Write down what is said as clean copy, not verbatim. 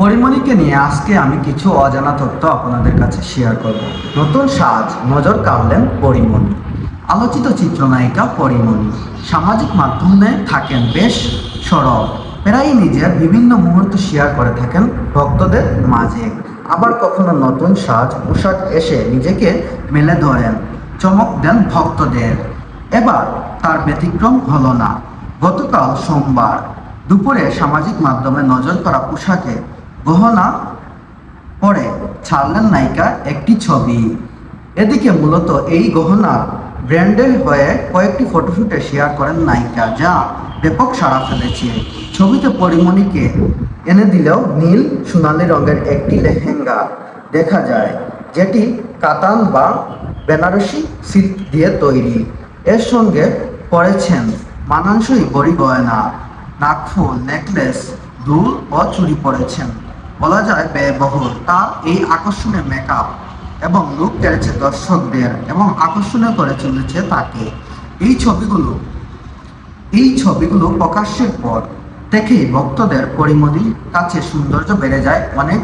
পরিমণিকে নিয়ে আজকে আমি কিছু অজানা তথ্য আপনাদের কাছে শেয়ার করব। নতুন সাজ নজর কাড়লেন পরিমণি। আলোচিত চিত্রনায়িকা পরিমণি সামাজিক মাধ্যমে থাকেন বেশ সরব। প্রায়ই নিজের বিভিন্ন মুহূর্ত শেয়ার করে থাকেন ভক্তদের মাঝে। আবার কখনো নতুন সাজ পোশাক এসে নিজেকে মেলে ধরেন, চমক দেন ভক্তদের। এবার তার ব্যতিক্রম হলো না। গতকাল সোমবার দুপুরে সামাজিক মাধ্যমে নজর করা পোশাকে গহনা পরে ছাড়লেন নায়িকা একটি ছবি। এদিকে মূলত এই গহনার ব্র্যান্ডের হয়ে কয়েকটি ফটোশুটে শেয়ার করেন নায়িকা, যা ব্যাপক সাড়া ফেলেছে। ছবিতে পরিমণিকে এনে দিলেও নীল সোনালী রঙের একটি লেহেঙ্গা দেখা যায়, যেটি কাতান বা বেনারসি সিল্ক দিয়ে তৈরি। এর সঙ্গে পরেছেন মানানসই বড়ি গয়না, নাকফুল, নেকলেস, দুল ও চুড়ি পরেছেন। বলা যায় ব্যয়বহুল তার এই আকর্ষণীয় মেকআপ এবং লুক কেড়েছে দর্শকদের এবং আকর্ষণীয় করে চলেছে তাকে। এই ছবিগুলো প্রকাশের পর থেকেই ভক্তদের পরিমণির কাছে সৌন্দর্য বেড়ে যায় অনেক।